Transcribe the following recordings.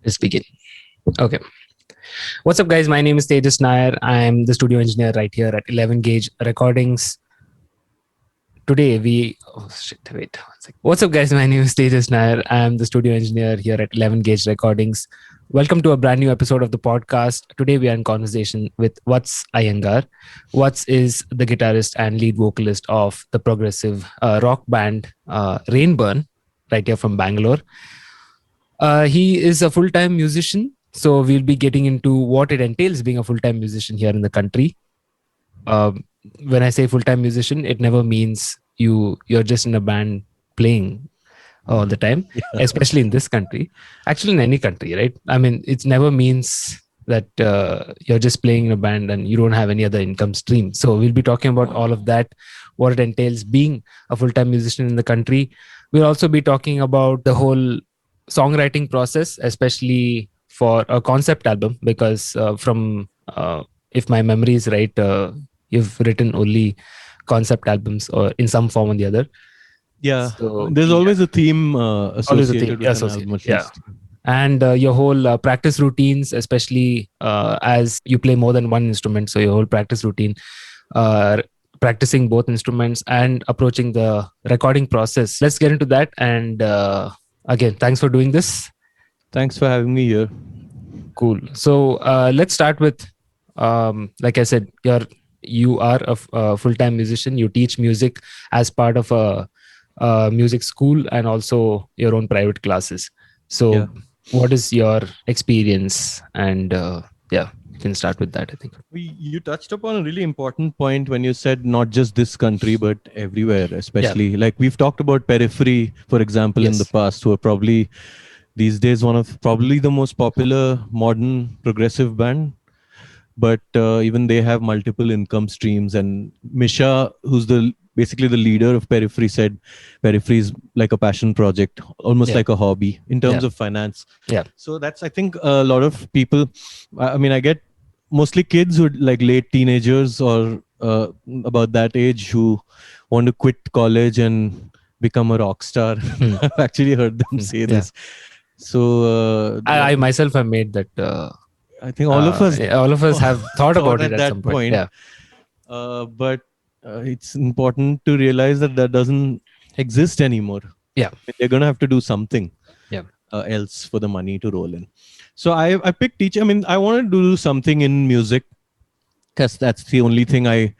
Let's begin. Okay. What's up, guys? My name is Tejas Nair. I'm the studio engineer right here at 11 Gauge Recordings. Today, wait 1 second. What's up, guys? My name is Tejas Nair. I'm the studio engineer here at 11 Gauge Recordings. Welcome to a brand new episode of the podcast. Today, we are in conversation with Vats Iyengar. Vats is the guitarist and lead vocalist of the progressive rock band Rainburn, right here from Bangalore. He is a full-time musician, so we'll be getting into what it entails being a full-time musician here in the country. When I say full-time musician, it never means you're just in a band playing all the time, especially in this country. Actually, in any country, right? I mean, it never means that you're just playing in a band and you don't have any other income stream. So we'll be talking about all of that, what it entails being a full-time musician in the country. We'll also be talking about the whole songwriting process, especially for a concept album, because if my memory is right, you've written only concept albums or in some form or the other. Yeah, So, there's always a theme always a associated theme with an album, at least. And your whole practice routines, especially as you play more than one instrument, so your whole practice routine, practicing both instruments and approaching the recording process. Let's get into that. And again, thanks for doing this. Thanks for having me here. Cool. So let's start with, like I said, you are a full-time musician. You teach music as part of a music school and also your own private classes. So what is your experience? And you can start with that, I think. You touched upon a really important point when you said not just this country, but everywhere, especially. Like we've talked about Periphery, for example, in the past, who are probably these days one of probably the most popular modern progressive band. But even they have multiple income streams. And Misha, who's basically the leader of Periphery, said Periphery is like a passion project, almost like a hobby in terms of finance. So that's, I think, a lot of people. I mean, I get mostly kids who like late teenagers or about that age who want to quit college and become a rock star. I've actually heard them say this. So I myself have made that. I think all of us have thought about it at some point. But it's important to realize that doesn't exist anymore. They're going to have to do something else for the money to roll in. So I picked teaching. I mean, I wanted to do something in music because that's the only thing I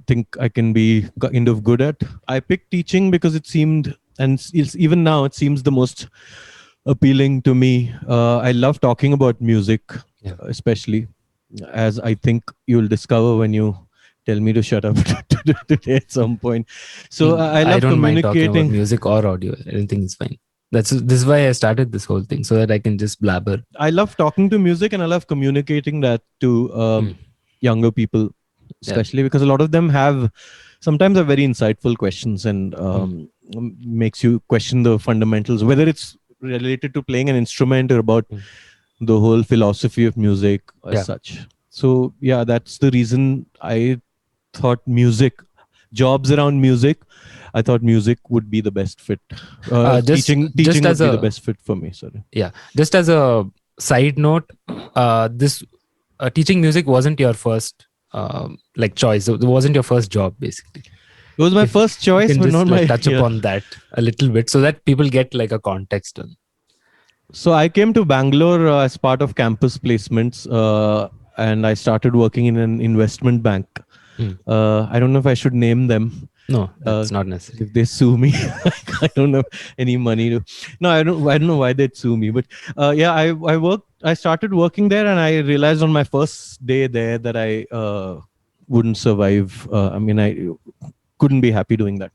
think I can be kind of good at. I picked teaching because it seemed, and even now it seems the most appealing to me. I love talking about music, especially, as I think you'll discover when you tell me to shut up today at some point. So I love don't mind communicating. talking about music or audio. Anything is fine. This is why I started this whole thing, so that I can just blabber. I love talking to music and I love communicating that to younger people, especially because a lot of them sometimes have very insightful questions and makes you question the fundamentals, whether it's related to playing an instrument or about the whole philosophy of music as such. So that's the reason I thought jobs around music, I thought music would be the best fit. Teaching would be the best fit for me. Sorry. Yeah. Just as a side note, this teaching music wasn't your first choice. It wasn't your first job, basically. It was my first choice, but not my touch upon that a little bit so that people get like a context on. So I came to Bangalore as part of campus placements, and I started working in an investment bank. I don't know if I should name them. No, that's not necessary. If they sue me, I don't have any money to. No, I don't know why they'd sue me, but I started working there, and I realized on my first day there that I wouldn't survive. I mean, I couldn't be happy doing that.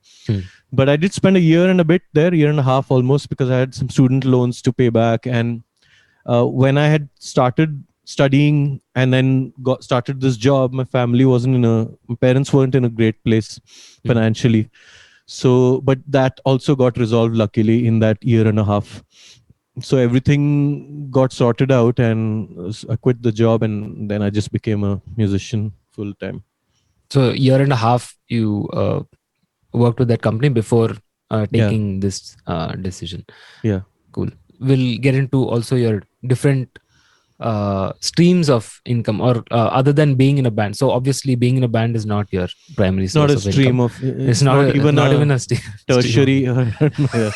But I did spend a year and a bit there, year and a half almost, because I had some student loans to pay back. And when I had started studying and then started this job, my parents weren't in a great place financially. So, but that also got resolved luckily in that year and a half. So everything got sorted out and I quit the job and then I just became a musician full time. So year and a half you worked with that company before taking this decision. Yeah. Cool. will get into also your different streams of income, or other than being in a band. So obviously being in a band is not your primary It's not source a of income. stream of. It's It's not not even not a even a stream of tertiary. income. Yeah.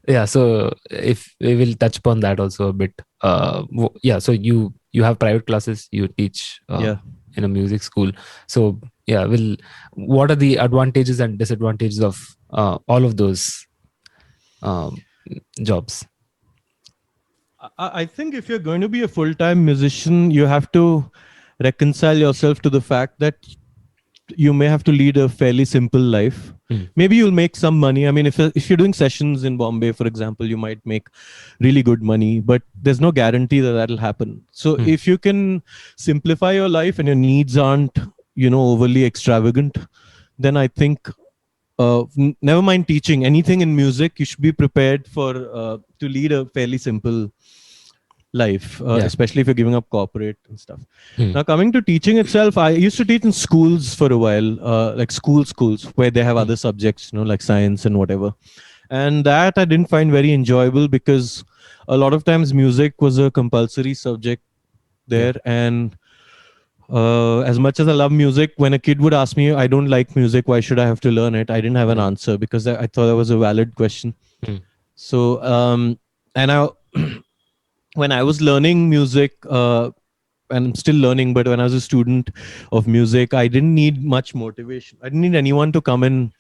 Yeah, so if we will touch upon that also a bit. Yeah, so you have private classes, you teach Yeah. in a music school. So yeah, will what are the advantages and disadvantages of all of those um, jobs? I think if you're going to be a full-time musician, you have to reconcile yourself to the fact that you may have to lead a fairly simple life. Mm. Maybe you'll make some money. I mean, if you're doing sessions in Bombay, for example, you might make really good money, but there's no guarantee that that'll happen. So Mm. if you can simplify your life and your needs aren't, overly extravagant, then I think never mind teaching anything in music, you should be prepared for to lead a fairly simple life, Yeah. especially if you're giving up corporate and stuff. Hmm. Now, coming to teaching itself, I used to teach in schools for a while, like schools where they have other subjects, like science and whatever. And that I didn't find very enjoyable because a lot of times music was a compulsory subject there. And as much as I love music, when a kid would ask me, I don't like music, why should I have to learn it? I didn't have an answer because I thought that was a valid question. Hmm. So, and I, when I was learning music, and I'm still learning, but when I was a student of music, I didn't need much motivation. I didn't need anyone to come and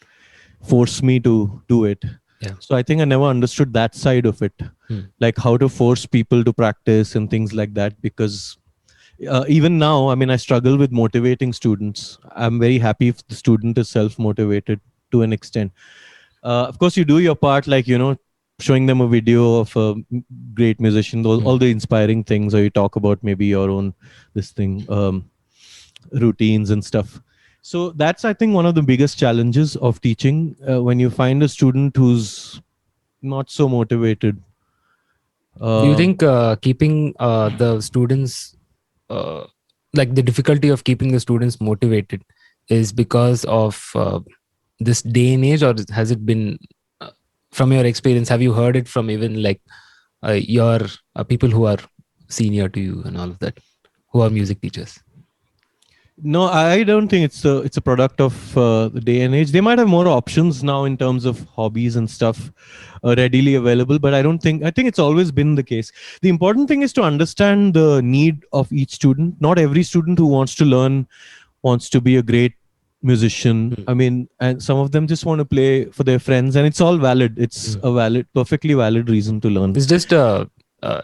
force me to do it. Yeah. So I think I never understood that side of it, like how to force people to practice and things like that. Because even now, I mean, I struggle with motivating students. I'm very happy if the student is self-motivated to an extent. Of course, you do your part, like, showing them a video of a great musician, all the inspiring things, or you talk about maybe your own routines and stuff. So that's, I think, one of the biggest challenges of teaching, when you find a student who's not so motivated. Do you think keeping the students, like the difficulty of keeping the students motivated, is because of this day and age, or has it been from your experience? Have you heard it from even like your people who are senior to you and all of that, who are music teachers? No, I don't think it's a product of the day and age. They might have more options now in terms of hobbies and stuff readily available, but I think it's always been the case. The important thing is to understand the need of each student. Not every student who wants to learn wants to be a great musician. I mean, and some of them just want to play for their friends, and it's all valid. It's a perfectly valid reason to learn. It's just a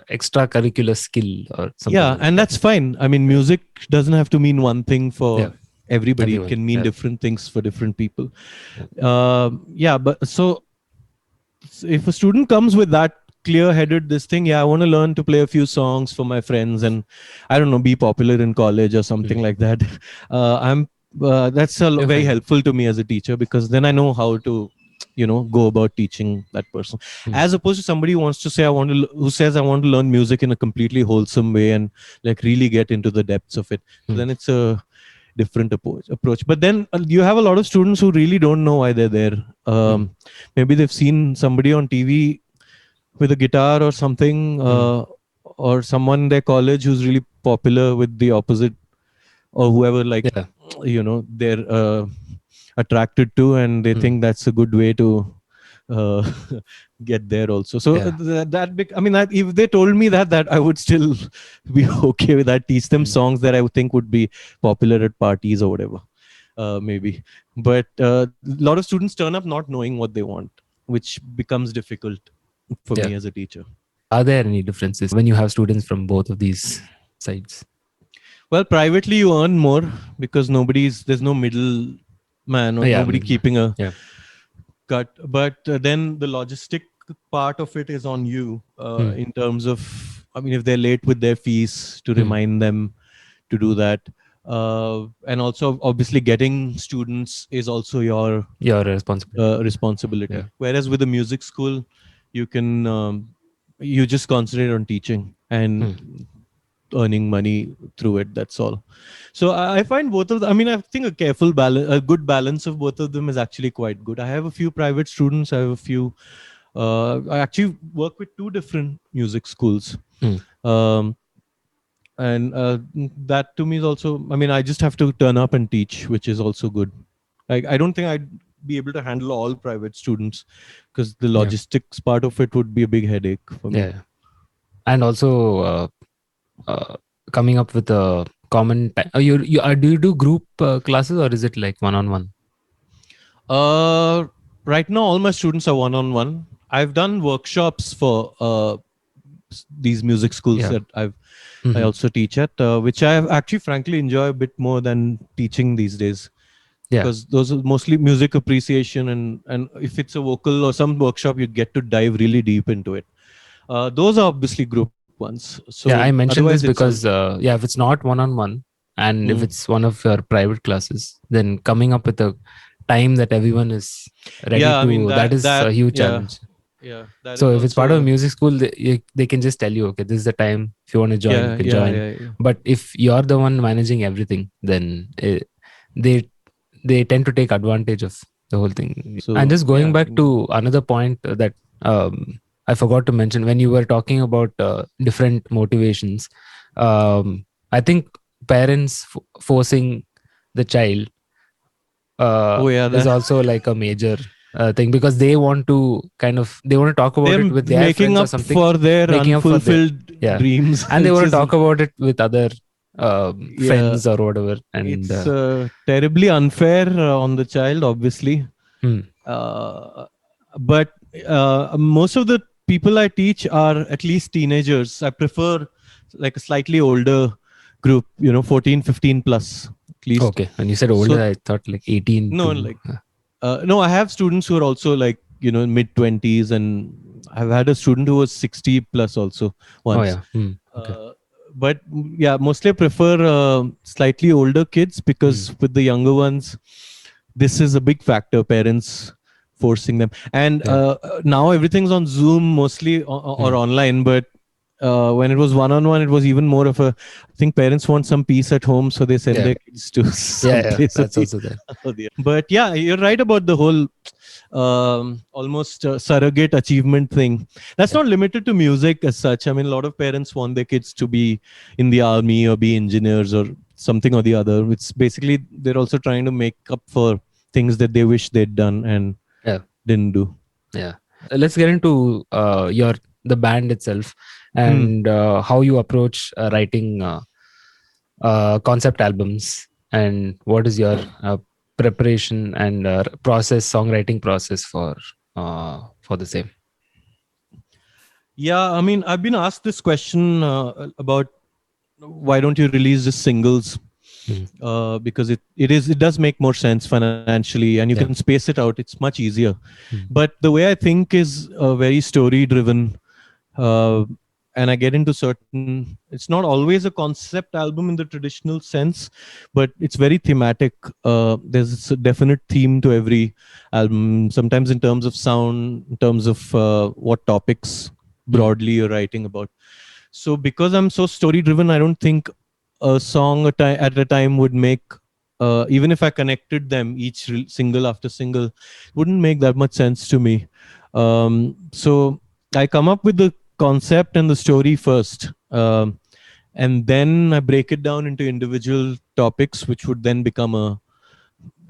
extracurricular skill or something. Yeah, like and that. that's fine. I mean, music doesn't have to mean one thing for everybody. Everyone, It can mean yeah. different things for different people. But so if a student comes with that clear-headed this thing, I want to learn to play a few songs for my friends, and I don't know, be popular in college or something like that. That's very fine. helpful to me as a teacher, because then I know how to go about teaching that person, as opposed to somebody who wants to say who says I want to learn music in a completely wholesome way and like really get into the depths of it. So then it's a different approach. But then you have a lot of students who really don't know why they're there. Maybe they've seen somebody on TV with a guitar or something, or someone in their college who's really popular with the opposite, or whoever, like, they're attracted to, and they think that's a good way to get there also. So if they told me that I would still be okay with that. Teach them songs that I would think would be popular at parties or whatever, maybe. But a lot of students turn up not knowing what they want, which becomes difficult for me as a teacher. Are there any differences when you have students from both of these sides? Well, privately you earn more because there's no middle man or nobody keeping a cut. But then the logistic part of it is on you, in terms of, I mean, if they're late with their fees, to remind them to do that. And also, obviously, getting students is also your responsibility. Whereas with a music school, you can you just concentrate on teaching and earning money through it. That's all. So I find both of them, I mean, I think a good balance of both of them is actually quite good. I have a few private students. I have a few I actually work with two different music schools. Hmm. And that to me is also, I mean, I just have to turn up and teach, which is also good. I don't think I'd be able to handle all private students because the Yeah. logistics part of it would be a big headache for me. Yeah. And also coming up with a common time. Do you do group classes, or is it like one-on-one? Right now, all my students are one-on-one. I've done workshops for these music schools Yeah. that I Mhm. also teach at, which I actually frankly enjoy a bit more than teaching these days. Yeah. Because those are mostly music appreciation, and if it's a vocal or some workshop, you get to dive really deep into it. Those are obviously group ones. So Yeah, I mentioned otherwise this it's all, because if it's not one-on-one, and if Mm. it's one of your private classes, then coming up with a time that everyone is ready yeah, I mean to, that is a huge yeah, challenge. yeah, that is So if it's part of a also, music school, they can just tell you, okay, this is the time. If you want to join, you yeah, can yeah, join. yeah, yeah. But if you're the one managing everything, then they they tend to take advantage of the whole thing. And So just going yeah, back to another point that I forgot to mention when you were talking about different motivations. I think parents forcing the child oh yeah, is also like a major thing, because they want to talk about they're it with their making friends or up something, for their making up for their, unfulfilled yeah, dreams, and they which want to is, talk about it with other yeah, friends or whatever, and it's terribly unfair on the child, obviously. hmm, But most of the people I teach are at least teenagers. I prefer like a slightly older group, 14, 15 plus at least. okay. And you said older, So I thought like 18 no, to like no, I have students who are also like mid 20s, and I've had a student who was 60 plus also oh once. yeah, okay, Uh, but yeah, mostly I prefer slightly older kids because with the younger ones, this is a big factor. Parents forcing them, and yeah, now everything's on Zoom mostly or hmm, online. But when it was one-on-one, it was even more of a. I think parents want some peace at home, so they send yeah, their kids to yeah, someplace or that's the also there. other. But yeah, you're right about the whole almost surrogate achievement thing. That's Yeah, not limited to music as such. I mean, a lot of parents want their kids to be in the army or be engineers or something or the other. It's basically they're also trying to make up for things that they wish they'd done and yeah, didn't do. yeah. Let's get into the band itself, Hmm. and how you approach writing concept albums, and what is your preparation and songwriting process for the same. Yeah, I mean, I've been asked this question about why don't you release just singles? Mhm. Because it does make more sense financially, and you Yeah. can space it out. It's much easier. Mhm. But the way I think is very story driven, uh, and I get into certain. It's not always a concept album in the traditional sense, but it's very thematic. There's a definite theme to every album. Sometimes in terms of sound, in terms of what topics broadly you're writing about. So because I'm so story driven, I don't think a song at a time would make even if I connected them each single after single, wouldn't make that much sense to me. So I come up with the concept and the story first, and then I break it down into individual topics, which would then become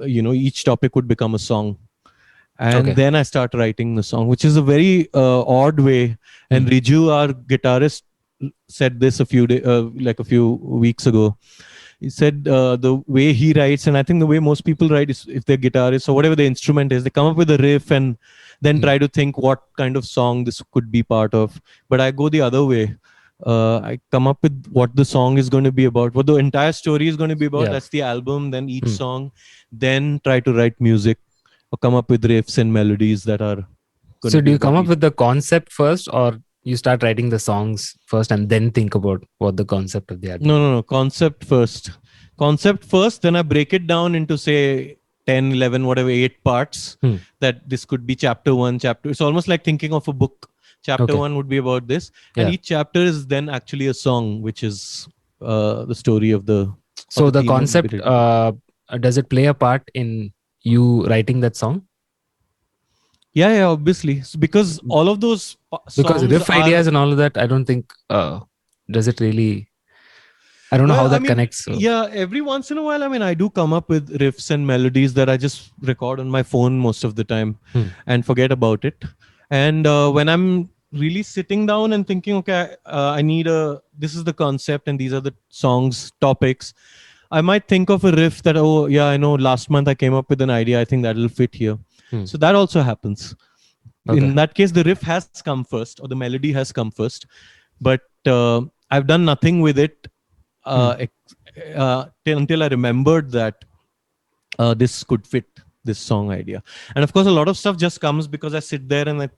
each topic would become a song, and Okay. then I start writing the song, which is a very odd way. And Mm. Riju, our guitarist, said this like a few weeks ago. He said the way he writes, and I think the way most people write is if they're guitarists or whatever the instrument is, they come up with a riff and then Mm. try to think what kind of song this could be part of. But I go the other way. I come up with what the song is going to be about, what the entire story is going to be about. Yeah. That's the album, then each Mm. song, then try to write music or come up with riffs and melodies that are going to So do be you come about up each. with the concept first, or you start writing the songs first and then think about what the concept of the album? No. Concept first. Concept first, then I break it down into say 10, 11, whatever, 8 parts. Hmm. That this could be chapter 1, chapter. It's almost like thinking of a book. Chapter Okay. 1 would be about this. And Yeah. each chapter is then actually a song, which is the story of the or So the the theme of the concept, does it play a part in you writing that song? Yeah, obviously. Because all of those Because songs riff are, ideas and all of that, I don't think does it really. I don't know how well, I that mean, connects. So. yeah, every once in a while, I mean, I do come up with riffs and melodies that I just record on my phone most of the time Hmm. and forget about it. And when I'm really sitting down and thinking, okay, I need this is the concept and these are the songs, topics, I might think of a riff that, oh, yeah, I know last month I came up with an idea. I think that'll fit here. Hmm. So that also happens. Okay. In that case, the riff has come first or the melody has come first. But I've done nothing with it until I remembered that this could fit this song idea. And of course, a lot of stuff just comes because I sit there and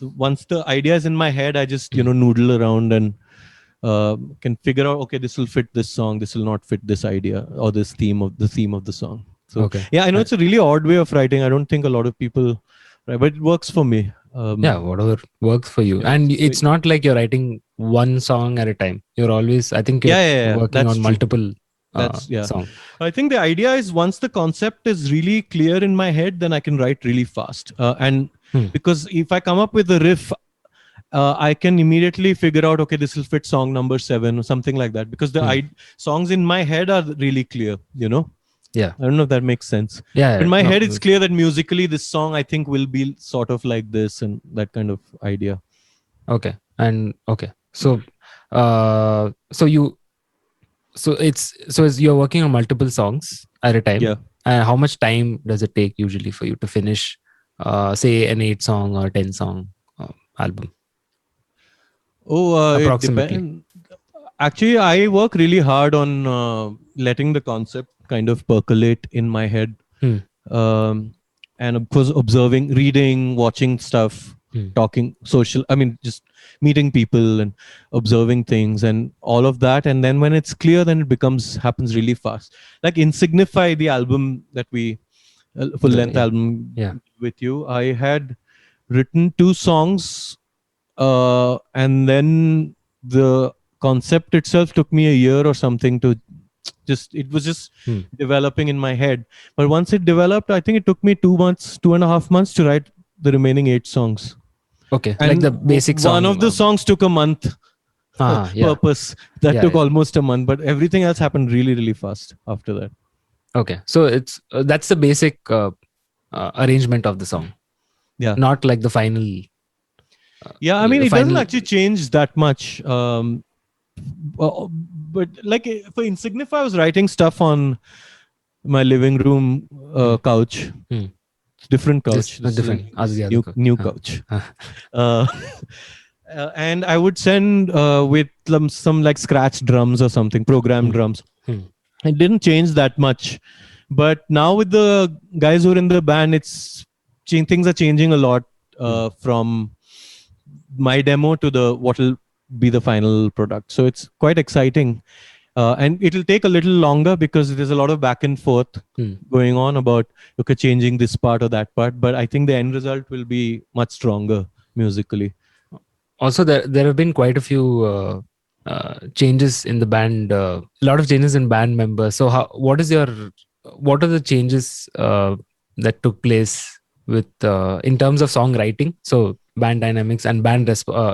once the idea is in my head, I just noodle around and can figure out, okay, this will fit this song, this will not fit this idea or this theme of the song. So Okay. yeah, I know it's a really odd way of writing. I don't think a lot of people, right, but it works for me. Yeah, whatever works for you. Yeah, And so it's not like you're writing one song at a time. You're always, I think you're yeah. working That's on true. multiple That's yeah. songs. I think the idea is once the concept is really clear in my head, then I can write really fast. And because if I come up with a riff, I can immediately figure out, okay, this will fit song number 7 or something like that. Because the songs in my head are really clear, Yeah. I don't know if that makes sense. Yeah. In my No, head, it's clear that musically this song, I think, will be sort of like this and that kind of idea. okay. And okay. So, you're working on multiple songs at a time. Yeah. And how much time does it take usually for you to finish, say, an 8-song or 10-song album? Oh, it Approximately. depends. Actually, I work really hard on letting the concept kind of percolate in my head. And of course, observing, reading, watching stuff, talking, just meeting people and observing things and all of that. And then when it's clear, then it happens really fast. Like Insignify, the album that we, full length album with you, I had written 2 songs. And then the concept itself took me a year or something to it was just developing in my head. But once it developed, I think it took me 2.5 months to write the remaining 8 songs. Okay. And like the basic song. One of the songs took a month. Purpose that took almost a month, but everything else happened really, really fast after that. Okay. So it's that's the basic arrangement of the song. Yeah. Not like the final. Yeah, I mean, it doesn't actually change that much. But like for Insignify, I was writing stuff on my living room couch. Different couch. New couch. And I would send with some like scratch drums or something, programmed drums. It didn't change that much. But now with the guys who are in the band, things are changing a lot from my demo to what will be the final product. So it's quite exciting. And it'll take a little longer because there's a lot of back and forth going on about, okay, changing this part or that part. But I think the end result will be much stronger musically. Also, there have been quite a few changes in the band, a lot of changes in band members. So what are the changes that took place with in terms of songwriting? So band dynamics and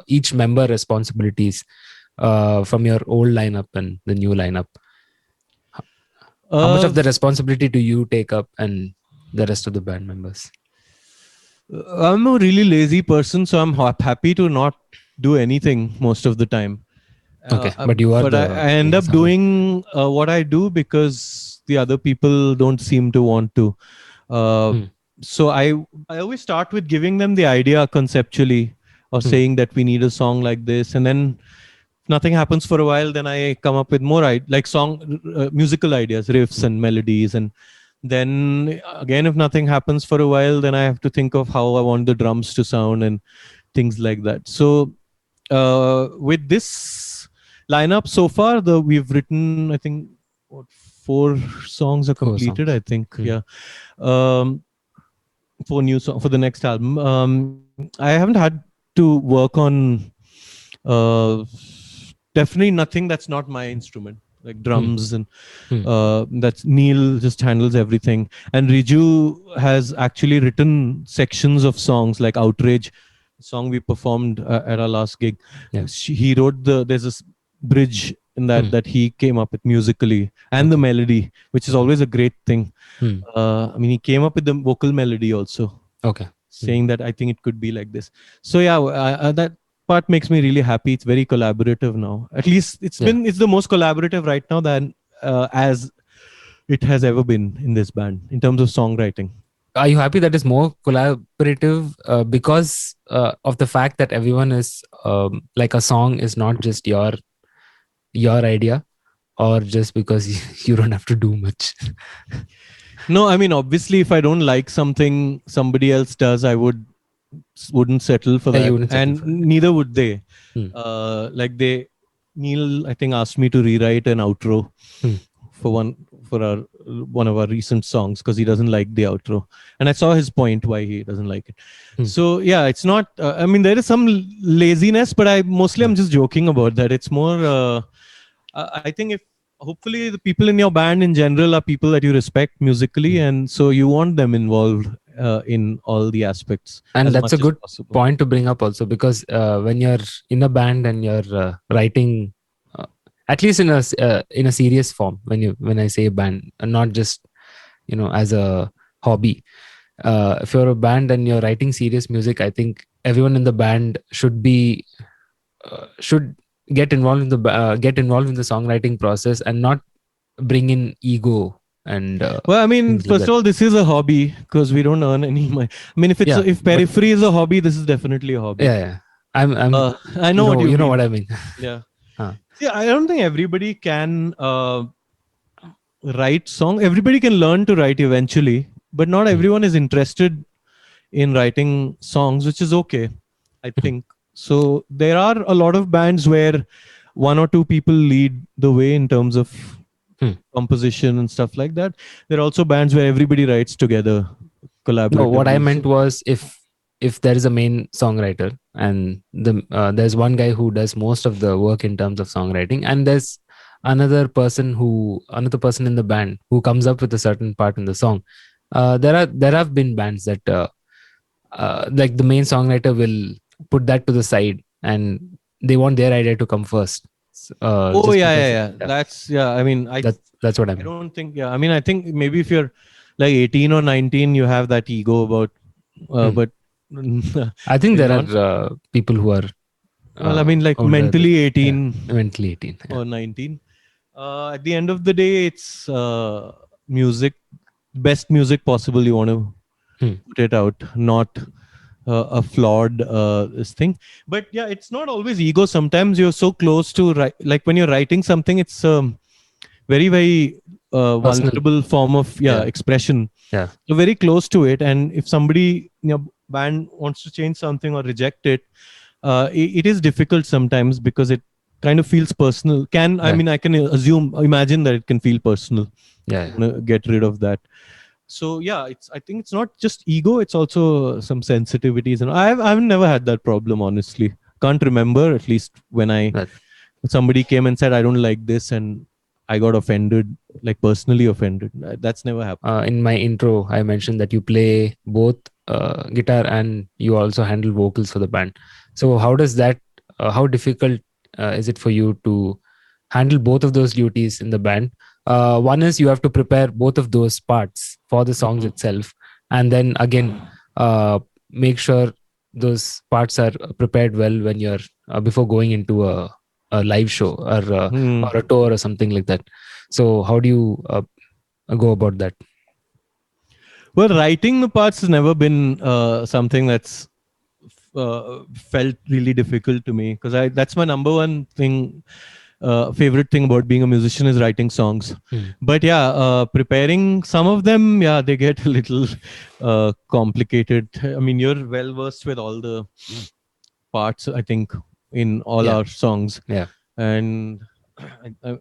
each member responsibilities from your old lineup and the new lineup. How much of the responsibility do you take up and the rest of the band members? I'm a really lazy person, so I'm happy to not do anything most of the time. Okay, but you are. But I end up doing what I do because the other people don't seem to want to. So I always start with giving them the idea conceptually, or saying that we need a song like this, and then if nothing happens for a while, then I come up with more musical ideas, riffs and melodies, and then again, if nothing happens for a while, then I have to think of how I want the drums to sound and things like that. So with this lineup so far, we've written, I think, 4 songs are completed. 4 songs. I think, yeah. 4 new songs for the next album. I haven't had to work on definitely nothing that's not my instrument. like drums and Hmm. that's Neil just handles everything. And Riju has actually written sections of songs like Outrage, song we performed at our last gig. Yeah. He wrote there's this bridge in that Hmm. that he came up with musically, and the Okay. melody, which is Mhm. always a great thing. Hmm. I mean, he came up with the vocal melody also, Okay. Hmm. saying that I think it could be like this. So yeah, that part makes me really happy. It's very collaborative now. At least Yeah. it's the most collaborative right now than as it has ever been in this band in terms of songwriting. Are you happy that it's more collaborative because of the fact that everyone is like a song is not just your idea, or just because you don't have to do much? No, I mean obviously, if I don't like something somebody else does, I wouldn't settle for Yeah, you that, wouldn't settle and for it. neither would they. Hmm. Like Neil, I think, asked me to rewrite an outro Hmm. for one of our recent songs because he doesn't like the outro, and I saw his point why he doesn't like it. Hmm. So yeah, it's not. I mean, there is some laziness, but I'm just joking about that. It's more. I think if hopefully the people in your band in general are people that you respect musically, Hmm. and so you want them involved in all the aspects And as that's a much as good possible. point to bring up also, because when you're in a band and you're writing, uh, at least in a serious form, when I say band, not just as a hobby, if you're a band and you're writing serious music, I think everyone in the band should get involved in the songwriting process and not bring in ego and Well, I mean, things like first that. of all, this is a hobby because we don't earn any money. I mean, Yeah, if but periphery is a hobby, this is definitely a hobby. yeah. I'm I know you what know you you know what mean. I mean. Yeah. Huh. See, I don't think everybody can write song. Everybody can learn to write eventually, but not Hmm. everyone is interested in writing songs, which is okay, I Hmm. think. So there are a lot of bands where one or two people lead the way in terms of Hmm. composition and stuff like that. There are also bands where everybody writes together No, what I collaboratively. meant So, was, if there is a main songwriter and there's one guy who does most of the work in terms of songwriting, and there's another person in the band who comes up with a certain part in the song. There have been bands that like the main songwriter will put that to the side, and they want their idea to come first, oh just yeah, yeah, because yeah. yeah, That's yeah. I mean, that's what I I mean. don't think yeah. I mean, I think maybe if you're like 18 or 19, you have that ego about, Hmm. but I think there not. are people who are Well, I mean, like older than, mentally yeah, 18 mentally 18. Yeah. or 19. At the end of the day, it's music, best music possible. You want to Hmm. put it out, not a flawed this thing. But yeah, it's not always ego. Sometimes you're so close to like when you're writing something, it's very very Personal. vulnerable form of Yeah. expression. Yeah. So very close to it, and if somebody band wants to change something or reject it, it is difficult sometimes because it kind of feels personal. I Right. mean, I can imagine that it can feel personal. Yeah. You Yeah. want to get rid of that. So yeah, I think it's not just ego, it's also some sensitivities, and I've never had that problem, honestly. Can't remember, at least when That, somebody came and said I don't like this and I got offended, like personally offended. That's never happened. in my intro, I mentioned that you play both guitar and you also handle vocals for the band. So how does that? How difficult is it for you to handle both of those duties in the band? One is you have to prepare both of those parts for the songs Mhm. itself, and then again make sure those parts are prepared well when you're before going into a live show Hmm. or a tour or something like that. So how do you go about that? Well, writing the parts has never been something that's felt really difficult to me because I that's my number one thing. Favorite thing about being a musician is writing songs. Hmm. But yeah, preparing some of them, yeah, they get a little complicated. I mean, you're well versed with all the parts, I think, in all Yeah. our songs, Yeah. and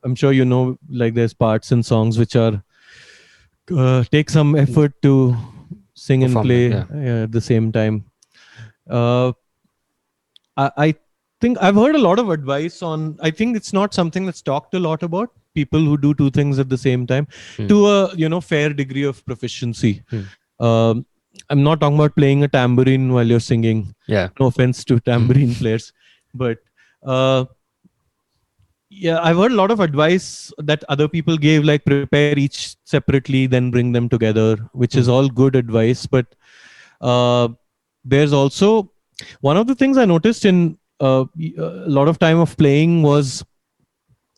I'm sure you know, like there's parts in songs which are take some effort to sing and Perform them. play Yeah. at the same time. Uh, I think I've heard a lot of advice on. I think it's not something that's talked a lot about. people who do two things at the same time to a fair degree of proficiency. I'm not talking about playing a tambourine while you're singing. Yeah. No offense to tambourine players, but yeah, I've heard a lot of advice that other people gave, like prepare each separately, then bring them together, which is all good advice. But there's also one of the things I noticed in a lot of time of playing was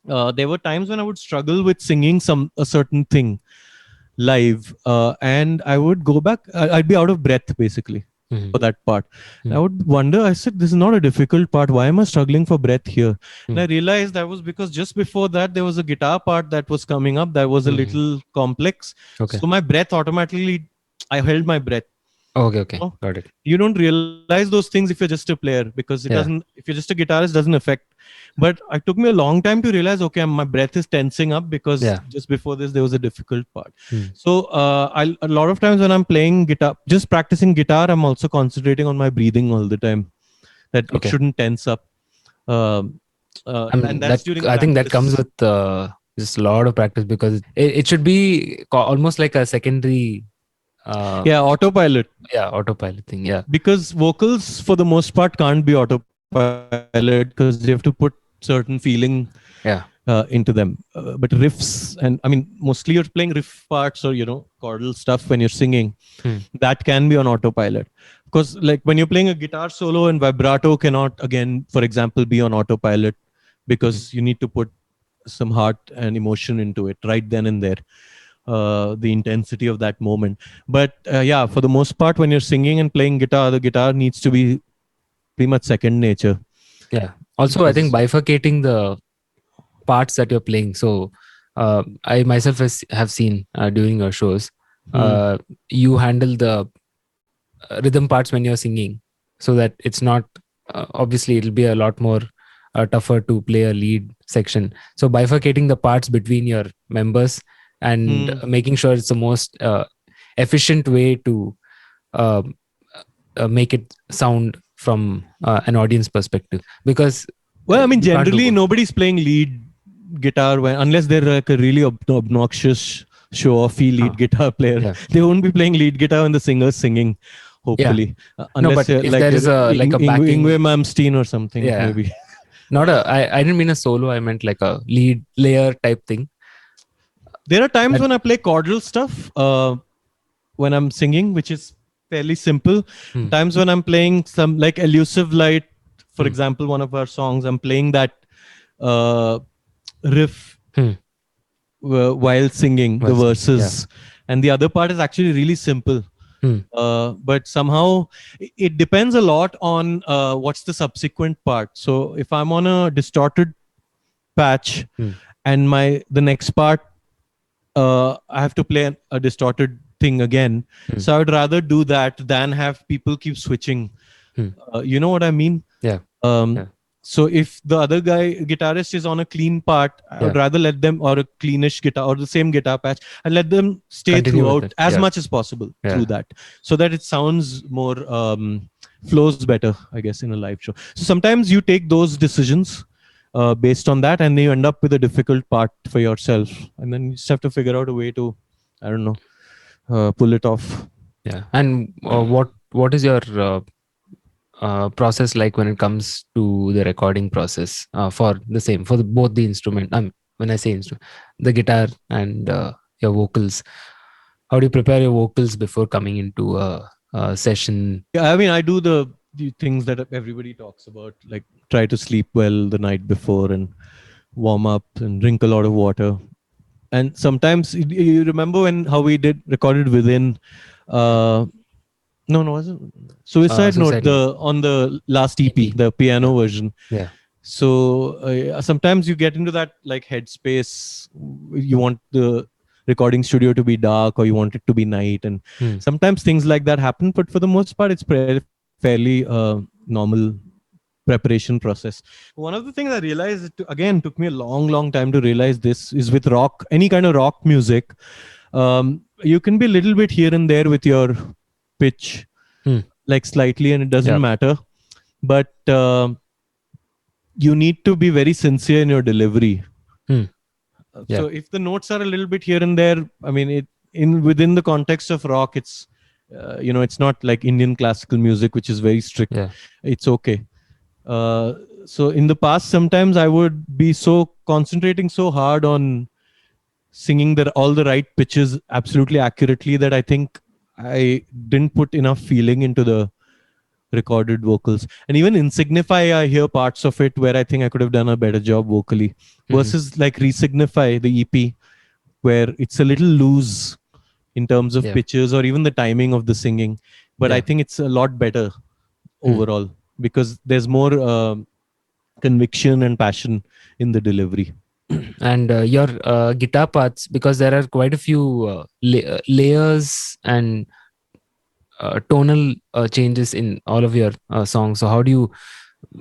there were times when I would struggle with singing a certain thing live, and I would go back. I'd be out of breath basically for that part. I would wonder. I said, "This is not a difficult part. Why am I struggling for breath here?" And I realized that was because just before that there was a guitar part that was coming up that was a little complex. Okay. So my breath automatically, I held my breath. Okay. Oh. Got it. You don't realize those things if you're just a player, because it doesn't. If you're just a guitarist, doesn't affect. But it took me a long time to realize, okay, my breath is tensing up because just before this there was a difficult part. So a lot of times when I'm playing guitar, just practicing guitar, I'm also concentrating on my breathing all the time, that it shouldn't tense up. And that's during I think that comes with just a lot of practice, because it should be almost like a secondary. Autopilot. Yeah, autopilot thing. Yeah, because vocals for the most part can't be autopilot because you have to put certain feeling into them. But riffs, and I mean, mostly you're playing riff parts or chordal stuff when you're singing. That can be on autopilot, because like when you're playing a guitar solo, and vibrato cannot, again, for example, be on autopilot, because you need to put some heart and emotion into it right then and there. The intensity of that moment. But for the most part, when you're singing and playing guitar, the guitar needs to be pretty much second nature. Yeah. Also, I think bifurcating the parts that you're playing. So I myself have seen during your shows, you handle the rhythm parts when you're singing, so that it's not, obviously it'll be a lot more tougher to play a lead section. So bifurcating the parts between your members and making sure it's the most efficient way to make it sound from an audience perspective. Because I mean, generally nobody's playing lead guitar unless they're like a really obnoxious show-offy lead guitar player. They won't be playing lead guitar when the singer's singing, hopefully. Unless if there is a backing, Yngwie Malmsteen or something, maybe. I didn't mean a solo. I meant like a lead layer type thing. There are times when I play chordal stuff when I'm singing, which is fairly simple. Times when I'm playing some like Elusive Light, for example, one of our songs, I'm playing that riff while singing the verses. And the other part is actually really simple. But somehow it depends a lot on what's the subsequent part. So if I'm on a distorted patch and the next part, I have to play a distorted thing again. So I would rather do that than have people keep switching. You know what I mean? Yeah. So if the other guitarist is on a clean part, I would rather let them, or a cleanish guitar, or the same guitar patch, and let them stay throughout as much as possible through that, so that it sounds more, flows better, I guess, in a live show. So sometimes you take those decisions based on that, and you end up with a difficult part for yourself, and then you just have to figure out a way to, I don't know, pull it off. Yeah. And what is your process like when it comes to the recording process for both the instrument? When I say instrument, the guitar and your vocals. How do you prepare your vocals before coming into a session? Yeah, I mean, I do the things that everybody talks about, like try to sleep well the night before and warm up and drink a lot of water. And sometimes you remember how we recorded Within was it Suicide Note, on the last EP, the piano version. Yeah. So sometimes you get into that like headspace. You want the recording studio to be dark, or you want it to be night, and sometimes things like that happen. But for the most part, it's fairly normal preparation process. One of the things I realized, again, took me a long time to realize this, is with rock, any kind of rock music, you can be a little bit here and there with your pitch, like slightly, and it doesn't matter. But you need to be very sincere in your delivery. So if the notes are a little bit here and there, I mean, within the context of rock, it's it's not like Indian classical music, which is very strict. Yeah. It's okay. So in the past, sometimes I would be so concentrating so hard on singing all the right pitches absolutely accurately that I think I didn't put enough feeling into the recorded vocals. And even in Signify, I hear parts of it where I think I could have done a better job vocally. Versus like Resignify, the EP, where it's a little loose in terms of pitches or even the timing of the singing. But I think it's a lot better overall because there's more conviction and passion in the delivery. And your guitar parts, because there are quite a few layers and tonal changes in all of your songs. So how do you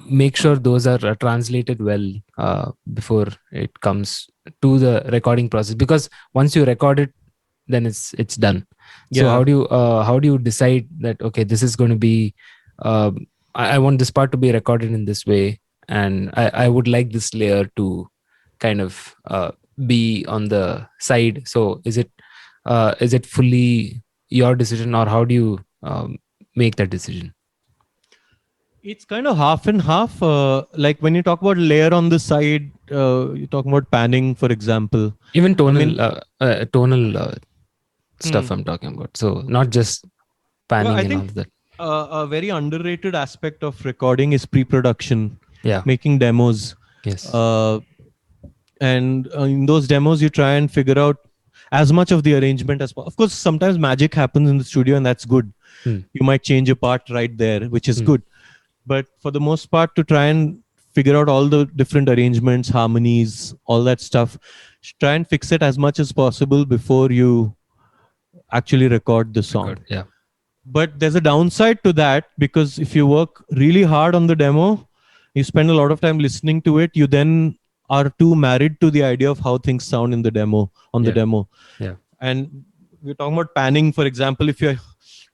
make sure those are translated well before it comes to the recording process? Because once you record it, then it's done. So how do you decide that, okay, this is going to be I want this part to be recorded in this way, and I would like this layer to kind of be on the side? So is it fully your decision, or how do you make that decision? It's kind of half and half. Like when you talk about layer on the side, you're talking about panning, for example. Even tonal stuff I'm talking about. So not just panning and all of that. A very underrated aspect of recording is pre-production. Yeah. Making demos. Yes. And in those demos, you try and figure out as much of the arrangement as possible. Of course, sometimes magic happens in the studio, and that's good. You might change a part right there, which is good. But for the most part, to try and figure out all the different arrangements, harmonies, all that stuff, try and fix it as much as possible before you actually record the song. Yeah. But there's a downside to that, because if you work really hard on the demo, you spend a lot of time listening to it, you then are too married to the idea of how things sound in the demo, the demo. Yeah. And we're talking about panning, for example. If you're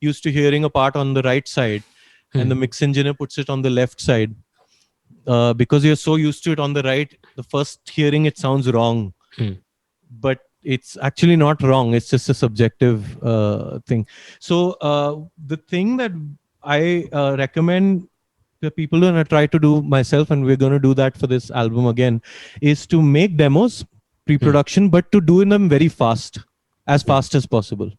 used to hearing a part on the right side and the mix engineer puts it on the left side, because you're so used to it on the right, the first hearing it sounds wrong. But it's actually not wrong. It's just a subjective thing. So the thing that I recommend the people who I try to do myself, and we're going to do that for this album again, is to make demos pre-production, but to do them very fast, as fast as possible.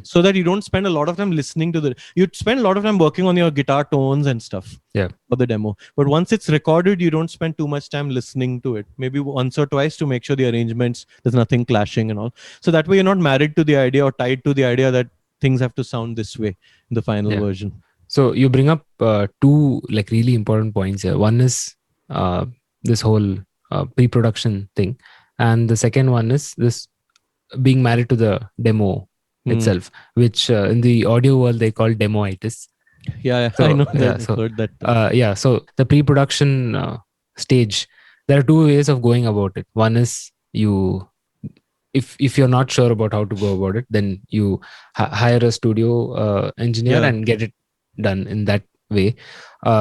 So that you don't spend a lot of time listening to you spend a lot of time working on your guitar tones and stuff for the demo. But once it's recorded, you don't spend too much time listening to it. Maybe once or twice to make sure the arrangements, there's nothing clashing and all. So that way you're not married to the idea or tied to the idea that things have to sound this way in the final version. So you bring up two like really important points here. One is this whole pre-production thing. And the second one is this being married to the demo itself, which in the audio world they call demoitis. So, I know that. So, heard that. So the pre-production stage, there are two ways of going about it. One is if you're not sure about how to go about it, then you hire a studio engineer and get it done in that way.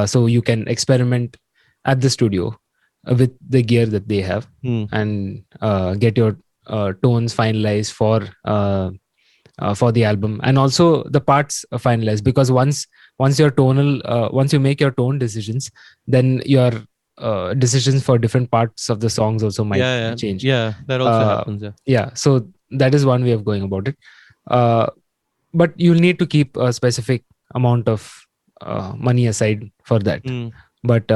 So you can experiment at the studio with the gear that they have and get your tones finalized for the album, and also the parts finalized, because once your tonal once you make your tone decisions, then your decisions for different parts of the songs also might change. That also happens. So that is one way of going about it, but you'll need to keep a specific amount of money aside for that. But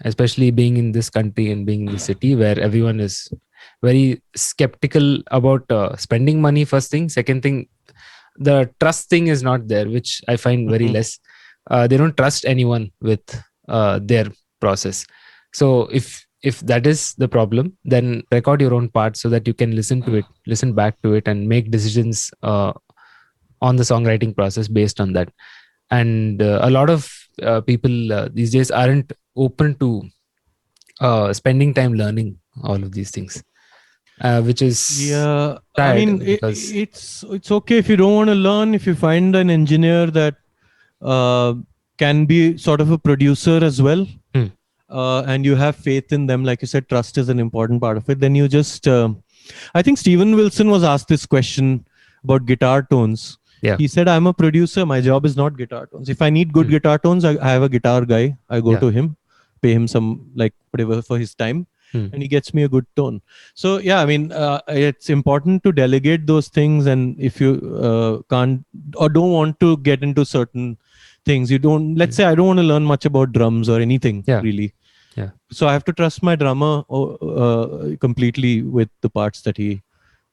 especially being in this country and being in the city where everyone is very skeptical about spending money, first thing. Second thing, the trust thing is not there, which I find very less. They don't trust anyone with their process. So if that is the problem, then record your own part so that you can listen to it, listen back to it, and make decisions on the songwriting process based on that. And a lot of people these days aren't open to spending time learning all of these things, which is I mean, it's okay if you don't want to learn. If you find an engineer that can be sort of a producer as well, and you have faith in them, like you said, trust is an important part of it, then you just I think Steven Wilson was asked this question about guitar tones. Yeah. He said, I'm a producer. My job is not guitar tones. If I need good guitar tones, I have a guitar guy. I go Yeah. to him, pay him some, like, whatever for his time, and he gets me a good tone. So, yeah, I mean, it's important to delegate those things. And if you can't or don't want to get into certain things, you don't, let's say I don't want to learn much about drums or anything, Yeah. really. Yeah. So I have to trust my drummer completely with the parts that he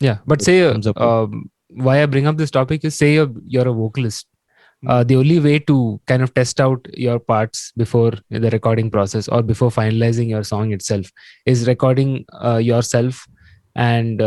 Yeah. But say, comes up with. why I bring up this topic is, say you're a vocalist. The only way to kind of test out your parts before the recording process or before finalizing your song itself is recording yourself and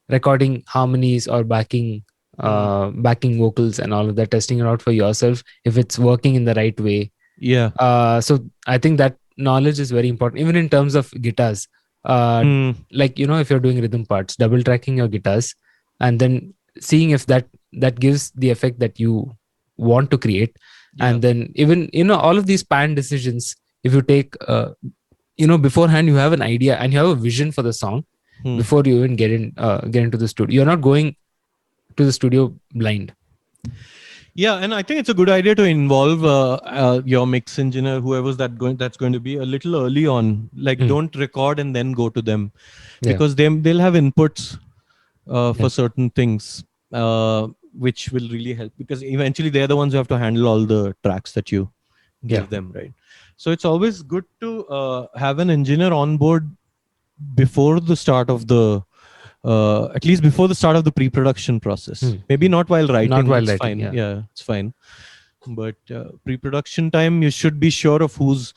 recording harmonies or backing vocals and all of that, testing it out for yourself if it's working in the right way. Yeah. So I think that knowledge is very important, even in terms of guitars. Like, if you're doing rhythm parts, double tracking your guitars and then seeing if that gives the effect that you want to create. And then even all of these pan decisions, if you take beforehand, you have an idea and you have a vision for the song before you even get into the studio. You're not going to the studio blind. Yeah, and I think it's a good idea to involve your mix engineer, whoever's that's going to be, a little early on. Like, don't record and then go to them, because they'll have inputs for certain things, which will really help, because eventually they're the ones who have to handle all the tracks that you give them, right? So it's always good to have an engineer on board before the start of the at least before the start of the pre-production process. Maybe not while writing. Not while it's writing, fine. Yeah, it's fine. But pre-production time, you should be sure of who's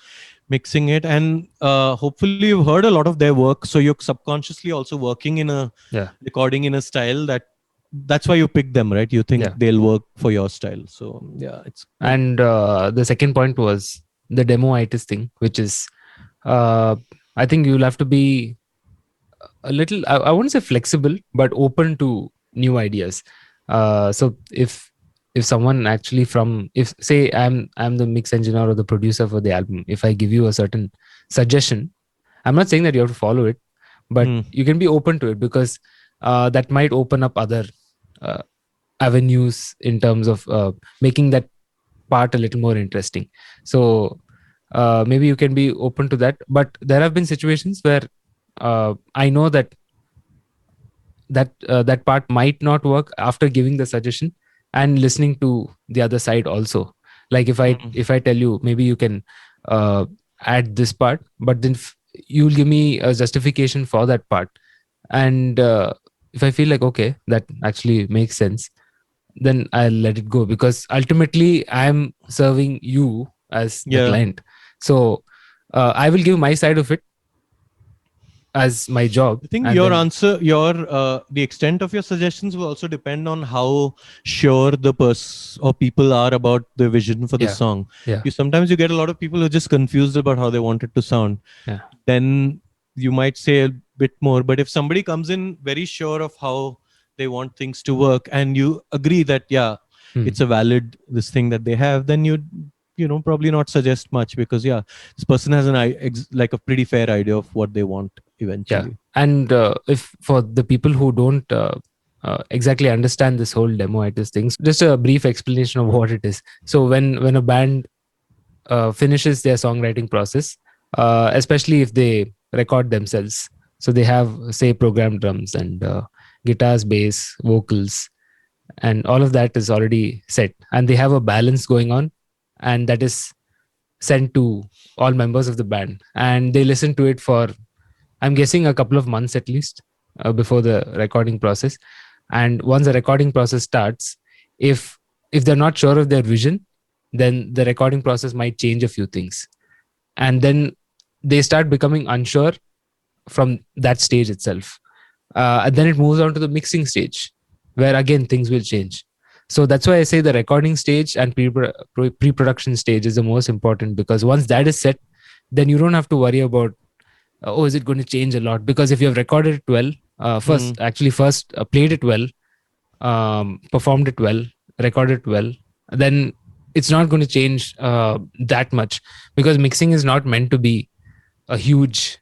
mixing it, and hopefully you've heard a lot of their work, so you're subconsciously also working in a recording in a style that's why you pick them, right? You think they'll work for your style. So yeah, it's good. And the second point was the demo-itis thing, which is I think you'll have to be a little, I wouldn't say flexible, but open to new ideas. So if someone actually if say I'm the mix engineer or the producer for the album, if I give you a certain suggestion, I'm not saying that you have to follow it, but you can be open to it, because that might open up other avenues in terms of making that part a little more interesting. So maybe you can be open to that. But there have been situations where I know that part might not work after giving the suggestion and listening to the other side also. Like if I tell you, maybe you can add this part, but then you'll give me a justification for that part. And if I feel like, okay, that actually makes sense, then I'll let it go, because ultimately I'm serving you as the client. So I will give my side of it as my job. I think your answer, the extent of your suggestions will also depend on how sure the person or people are about the vision for the song. Sometimes you get a lot of people who are just confused about how they want it to sound. Then you might say a bit more. But if somebody comes in very sure of how they want things to work, and you agree that it's a valid this thing that they have, then you probably not suggest much, because this person has like a pretty fair idea of what they want eventually. And if for the people who don't exactly understand this whole demo-itis things, just a brief explanation of what it is. So when a band finishes their songwriting process, especially if they record themselves, so they have, say, programmed drums and guitars, bass, vocals, and all of that is already set, and they have a balance going on, and that is sent to all members of the band, and they listen to it for, I'm guessing, a couple of months at least before the recording process. And once the recording process starts, if they're not sure of their vision, then the recording process might change a few things, and then they start becoming unsure from that stage itself. And then it moves on to the mixing stage, where again things will change. So that's why I say the recording stage and pre-production stage is the most important, because once that is set, then you don't have to worry about, is it going to change a lot? Because if you have recorded it well, first played it well, performed it well, recorded it well, then it's not going to change that much, because mixing is not meant to be a huge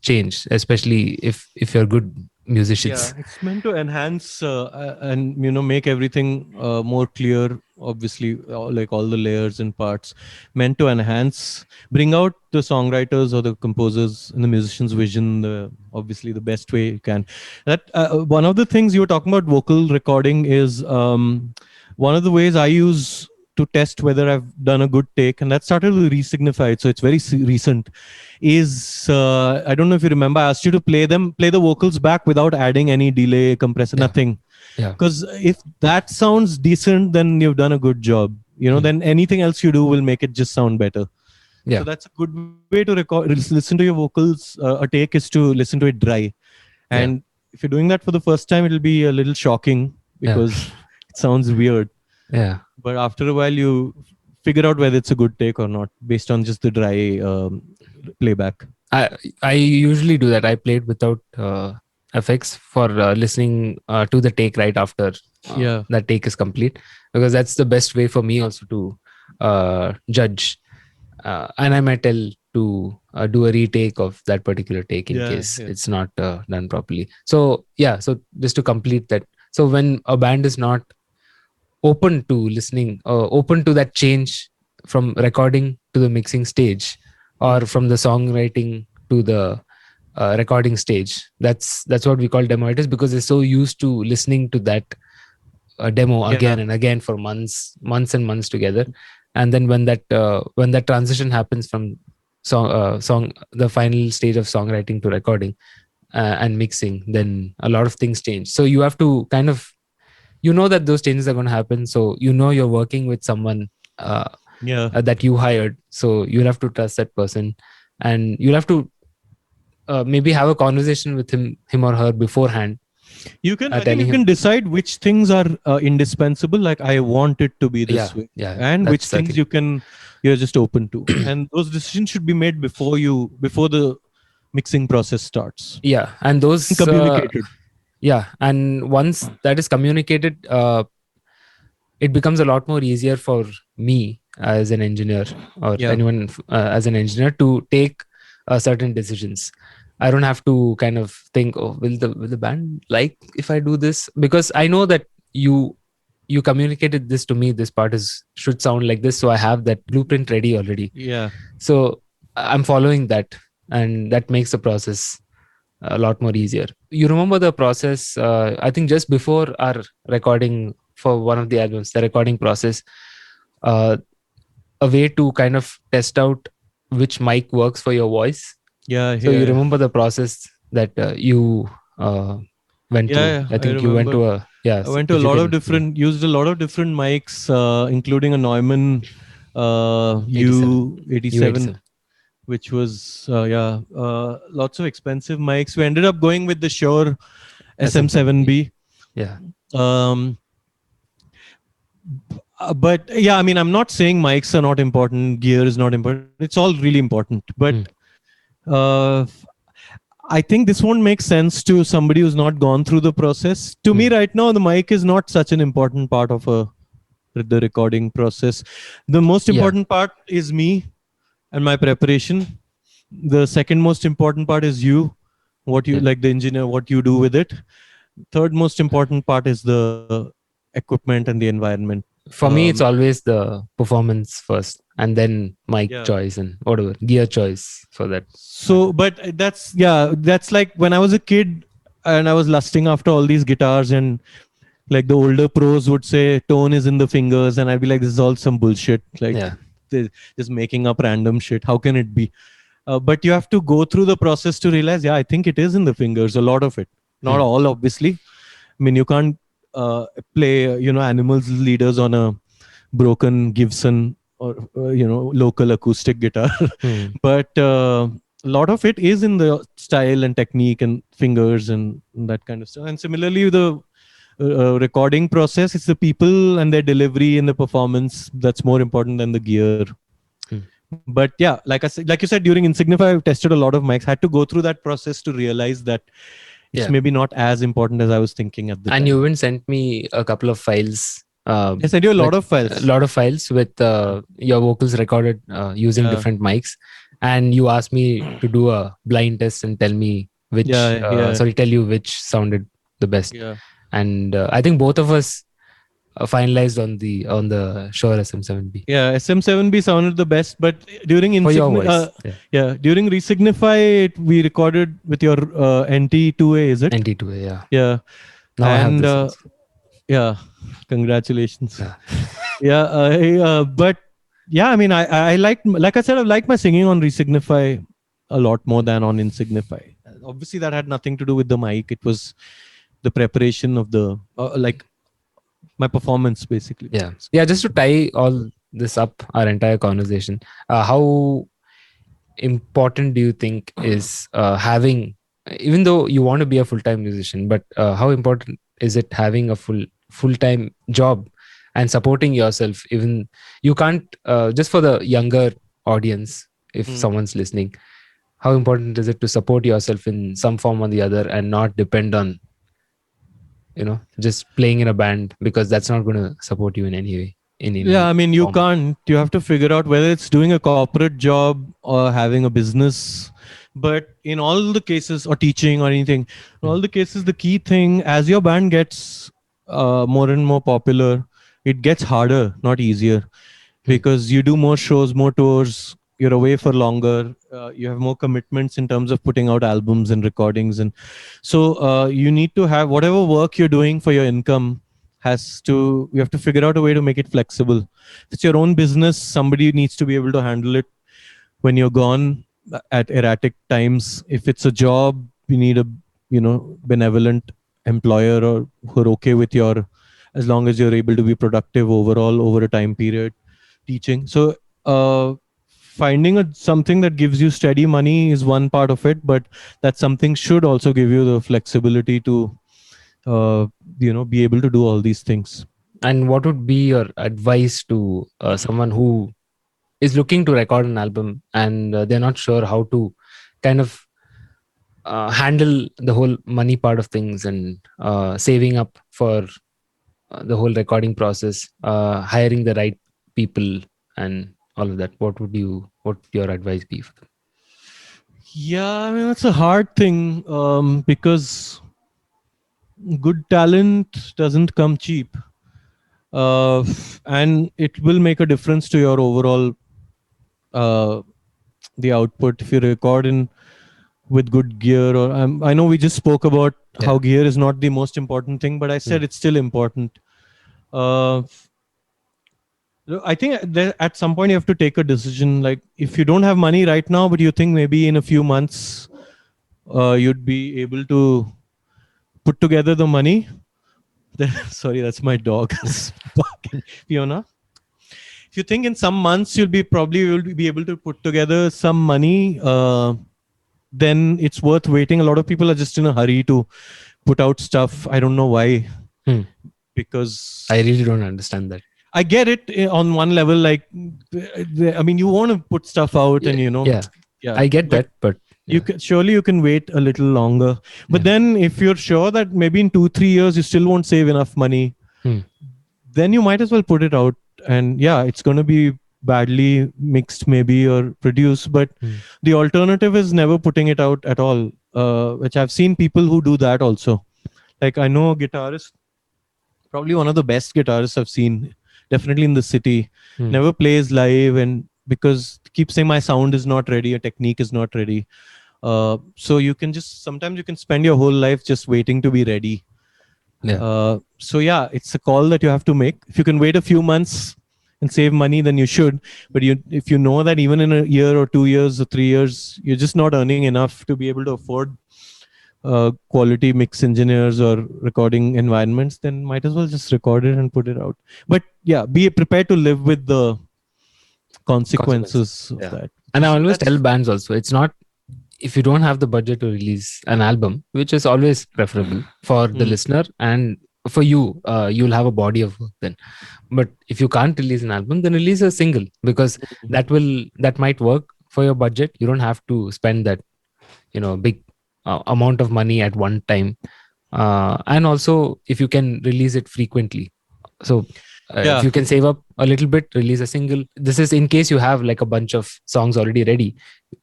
change, especially if you're good musicians. it's meant to enhance and make everything more clear. Obviously, like all the layers and parts, meant to enhance, bring out the songwriters or the composers and the musicians' vision. Obviously, the best way you can. That one of the things you were talking about vocal recording is one of the ways I use to test whether I've done a good take, and that started with Resignified, so it's very recent. Is I don't know if you remember, I asked you to play the vocals back without adding any delay, compressor, Yeah. nothing. Yeah. Because if that sounds decent, then you've done a good job. Then anything else you do will make it just sound better. Yeah. So that's a good way to record. Listen to your vocals. A take is to listen to it dry, and if you're doing that for the first time, it'll be a little shocking because it sounds weird. Yeah. But after a while, you figure out whether it's a good take or not based on just the dry playback. I usually do that. I played without effects for listening to the take right after that take is complete, because that's the best way for me also to judge. And I might tell to do a retake of that particular take in case it's not done properly. So so just to complete that, so when a band is not open to listening, open to that change from recording to the mixing stage, or from the songwriting to the recording stage, that's what we call demoitis, because they're so used to listening to that demo again and again for months and months together. And then when that transition happens from song the final stage of songwriting to recording and mixing, then a lot of things change. So you have to kind of that those changes are going to happen, so you're working with someone that you hired, so you'll have to trust that person, and you'll have to maybe have a conversation with him or her beforehand. You can decide which things are indispensable, like I want it to be this way, and which things you're just open to. And those decisions should be made before the mixing process starts. And those communicated. And once that is communicated, it becomes a lot more easier for me as an engineer, or anyone as an engineer, to take certain decisions. I don't have to kind of think, oh, will the band like if I do this? Because I know that you communicated this to me, this part should sound like this, so I have that blueprint ready already. So I'm following that, and that makes the process a lot more easier. You remember the process, I think just before our recording for one of the albums, the recording process, a way to kind of test out which mic works for your voice. So you remember the process that you went through? I think you went to a I went to used a lot of different mics, including a Neumann U87, which was lots of expensive mics. We ended up going with the Shure SM7B. But I mean, I'm not saying mics are not important, gear is not important. It's all really important. But I think this won't make sense to somebody who's not gone through the process. To me right now, the mic is not such an important part of the recording process. The most important part is me and my preparation. The second most important part is you, what you like, the engineer, what you do with it. Third most important part is the equipment and the environment. For me, it's always the performance first, and then mic choice and whatever gear choice for that. So, but that's like when I was a kid and I was lusting after all these guitars, and like the older pros would say tone is in the fingers, and I'd be like, this is all some bullshit. Like they're just making up random shit. How can it be? But you have to go through the process to realize, I think it is in the fingers, a lot of it. Not all, obviously. I mean, you can't play, Animals Leaders on a broken Gibson or, local acoustic guitar. But a lot of it is in the style and technique and fingers and that kind of stuff. And similarly, the recording process, it's the people and their delivery and the performance that's more important than the gear. But like you said, during Insignify, I've tested a lot of mics. Had to go through that process to realize that it's maybe not as important as I was thinking at the time. And you even sent me a couple of files. I sent you a lot of files. A lot of files with your vocals recorded using different mics. And you asked me to do a blind test and tell me which tell you which sounded the best. Yeah. And I think both of us finalized on the Shure SM7B. Yeah, SM7B sounded the best, but during For your voice. during Resignify, we recorded with your NT2A, is it? NT2A, yeah. Yeah. Now I have And this. yeah, congratulations. Yeah. But yeah, I mean, I like I said, I like my singing on Resignify a lot more than on Insignify. Obviously, that had nothing to do with the mic. It was the preparation of the my performance, basically. Yeah. Just to tie all this up, our entire conversation, how important do you think is having, even though you want to be a full-time musician, but how important is it having a full-time job and supporting yourself? Even you can't, just for the younger audience, if someone's listening, how important is it to support yourself in some form or the other and not depend on, just playing in a band, because that's not going to support you in any way. I mean, you can't. You have to figure out whether it's doing a corporate job or having a business. But in all the cases, or teaching or anything, in all the cases, the key thing, as your band gets more and more popular, it gets harder, not easier, because you do more shows, more tours, you're away for longer, you have more commitments in terms of putting out albums and recordings. And so you need to have whatever work you're doing for your income you have to figure out a way to make it flexible. If it's your own business, somebody needs to be able to handle it when you're gone at erratic times. If it's a job, you need a benevolent employer or who are okay with as long as you're able to be productive overall over a time period teaching. So finding something that gives you steady money is one part of it, but that something should also give you the flexibility to be able to do all these things. And what would be your advice to someone who is looking to record an album and they're not sure how to kind of handle the whole money part of things and saving up for the whole recording process, hiring the right people and all of that? What would your advice be for them? Yeah, I mean, that's a hard thing because good talent doesn't come cheap, and it will make a difference to your overall the output if you record with good gear. Or I know we just spoke about how gear is not the most important thing, but I said it's still important. I think at some point you have to take a decision. Like, if you don't have money right now, but you think maybe in a few months you'd be able to put together the money. Sorry, that's my dog. Fiona. If you think in some months you'll probably be able to put together some money, then it's worth waiting. A lot of people are just in a hurry to put out stuff. I don't know why. Because I really don't understand that. I get it on one level. Like, I mean, you want to put stuff out, and I get that, but you can wait a little longer. But then if you're sure that maybe in 2-3 years you still won't save enough money, then you might as well put it out. And it's going to be badly mixed maybe or produced, but the alternative is never putting it out at all, which I've seen people who do that also. Like, I know a guitarist, probably one of the best guitarists I've seen, definitely in the city, never plays live, and because keeps saying my sound is not ready, a technique is not ready. So sometimes you can spend your whole life just waiting to be ready. So it's a call that you have to make. If you can wait a few months and save money, then you should. But if you know that even in a year or 2 years or 3 years, you're just not earning enough to be able to afford quality mix engineers or recording environments, then might as well just record it and put it out. But be prepared to live with the consequences of that. And I always tell bands also, it's not, if you don't have the budget to release an album, which is always preferable for the listener and for you, you'll have a body of work then. But if you can't release an album, then release a single, because that might work for your budget. You don't have to spend that big amount of money at one time, and also if you can release it frequently. So if you can save up a little bit, release a single. This is in case you have like a bunch of songs already ready,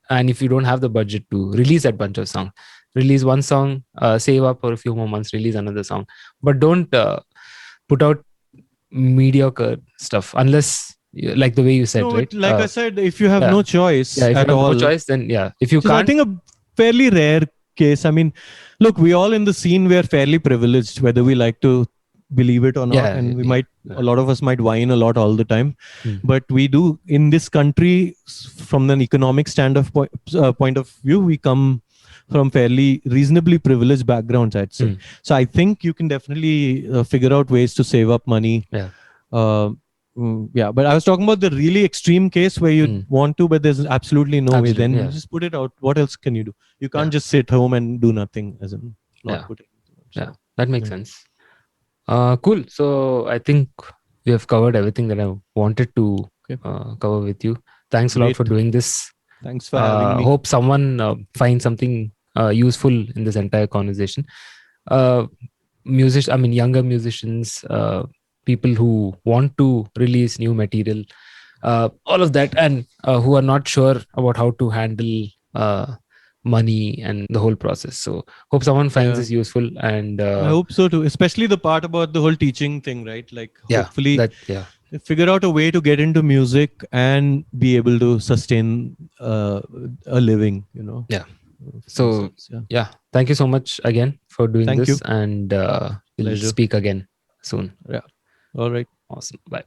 and if you don't have the budget to release that bunch of songs, release one song, save up for a few more months, release another song, but don't put out mediocre stuff unless like the way you said, No, right? like I said, if you have yeah. no choice Yeah, if you at have no all, choice, then yeah. If you which is, I can't, think, a fairly rare case. I mean, look, we all in the scene, we are fairly privileged, whether we like to believe it or not. yeah, And we yeah. might, a lot of us might whine a lot all the time. Hmm. But we do, in this country, from an economic point of view, we come from fairly reasonably privileged backgrounds, I'd say. Hmm. So I think you can definitely figure out ways to save up money. Yeah. Yeah, but I was talking about the really extreme case where you want to, but there's absolutely no way. Then yeah. just put it out. What else can you do? You can't Yeah. just sit home and do nothing, as in not Yeah. put it. Yeah, that makes yeah. sense. Cool. So I think we have covered everything that I wanted to Okay. cover with you. Thanks a lot for Great. doing this. Thanks for having me. Hope someone finds something useful in this entire conversation. Younger musicians, people who want to release new material, all of that, and who are not sure about how to handle money and the whole process. So hope someone finds this useful, and I hope so too, especially the part about the whole teaching thing, right? Like hopefully figure out a way to get into music and be able to sustain a living, Yeah. So yeah, thank you so much again for doing this, and we'll speak again soon. Yeah. All right. Awesome. Bye.